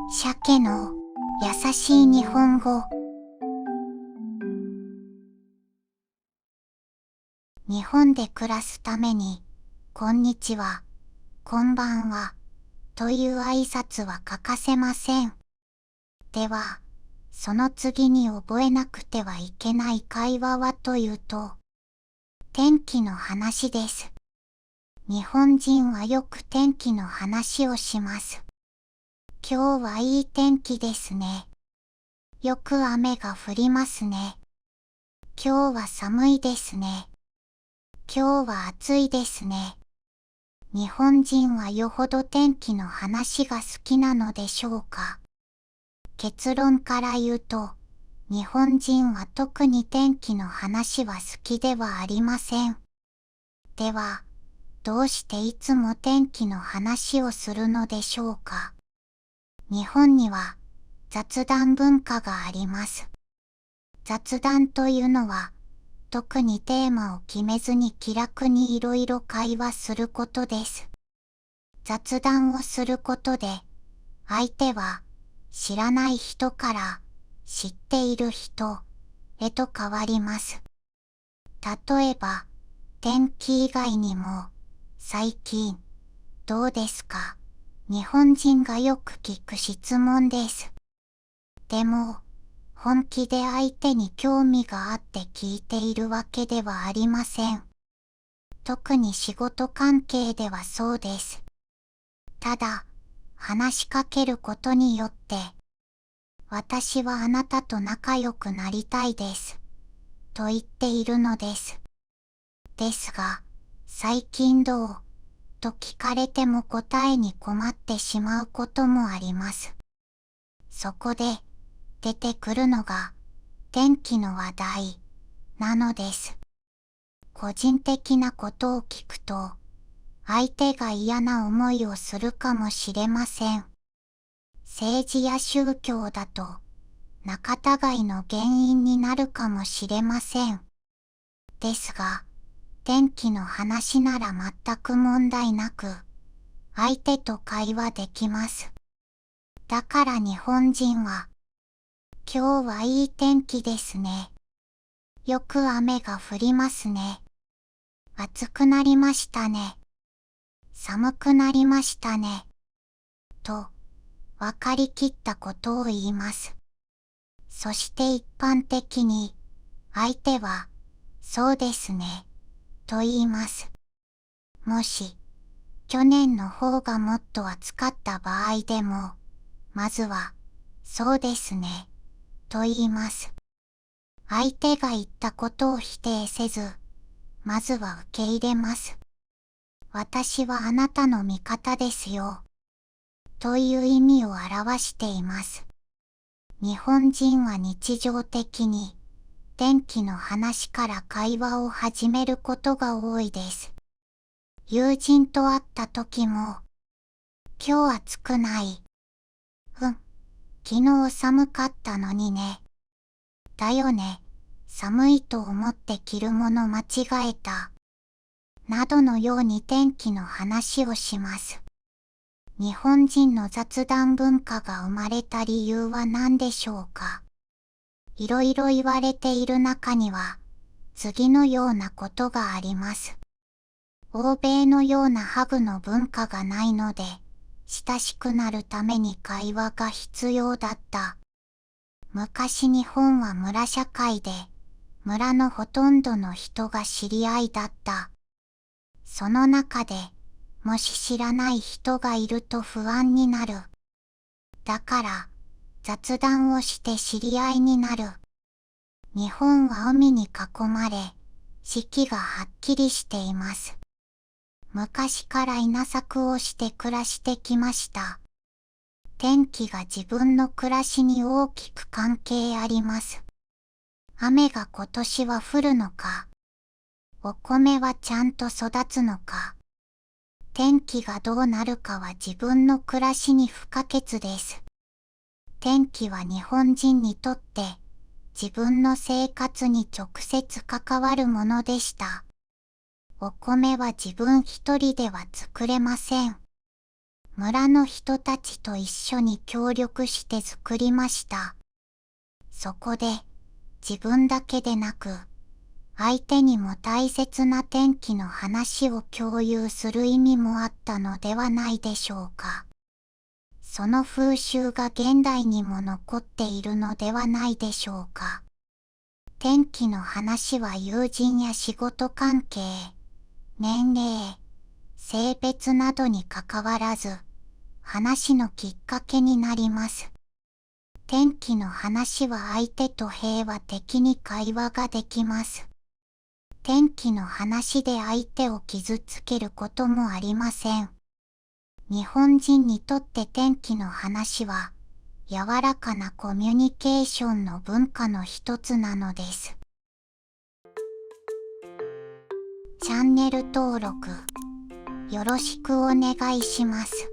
鮭の優しい日本語。日本で暮らすために、こんにちは、こんばんは、という挨拶は欠かせません。では、その次に覚えなくてはいけない会話はというと、天気の話です。日本人はよく天気の話をします。今日はいい天気ですね。よく雨が降りますね。今日は寒いですね。今日は暑いですね。日本人はよほど天気の話が好きなのでしょうか。結論から言うと、日本人は特に天気の話は好きではありません。では、どうしていつも天気の話をするのでしょうか。日本には雑談文化があります。雑談というのは、特にテーマを決めずに気楽にいろいろ会話することです。雑談をすることで、相手は知らない人から知っている人へと変わります。例えば、天気以外にも、最近、どうですか？日本人がよく聞く質問です。でも、本気で相手に興味があって聞いているわけではありません。特に仕事関係ではそうです。ただ、話しかけることによって、私はあなたと仲良くなりたいです。と言っているのです。ですが、最近どう？と聞かれても答えに困ってしまうこともあります。そこで、出てくるのが、天気の話題、なのです。個人的なことを聞くと、相手が嫌な思いをするかもしれません。政治や宗教だと、仲違いの原因になるかもしれません。ですが、天気の話なら全く問題なく、相手と会話できます。だから日本人は、今日はいい天気ですね。よく雨が降りますね。暑くなりましたね。寒くなりましたね。と、分かりきったことを言います。そして一般的に、相手は、そうですね、と言います。もし、去年の方がもっと暑かった場合でも、まずは、そうですね、と言います。相手が言ったことを否定せず、まずは受け入れます。私はあなたの味方ですよ。という意味を表しています。日本人は日常的に天気の話から会話を始めることが多いです。友人と会った時も、今日暑くない？昨日寒かったのにね。だよね。寒いと思って着るもの間違えた。などのように天気の話をします。日本人の雑談文化が生まれた理由は何でしょうか。いろいろ言われている中には、次のようなことがあります。欧米のようなハグの文化がないので、親しくなるために会話が必要だった。昔日本は村社会で、村のほとんどの人が知り合いだった。その中で、もし知らない人がいると不安になる。だから、雑談をして知り合いになる。日本は海に囲まれ、四季がはっきりしています。昔から稲作をして暮らしてきました。天気が自分の暮らしに大きく関係あります。雨が今年は降るのか。お米はちゃんと育つのか。天気がどうなるかは自分の暮らしに不可欠です。天気は日本人にとって自分の生活に直接関わるものでした。お米は自分一人では作れません。村の人たちと一緒に協力して作りました。そこで自分だけでなく相手にも大切な天気の話を共有する意味もあったのではないでしょうか。その風習が現代にも残っているのではないでしょうか。天気の話は友人や仕事関係、年齢、性別などにかかわらず、話のきっかけになります。天気の話は相手と平和的に会話ができます。天気の話で相手を傷つけることもありません。日本人にとって天気の話は柔らかなコミュニケーションの文化の一つなのです。チャンネル登録よろしくお願いします。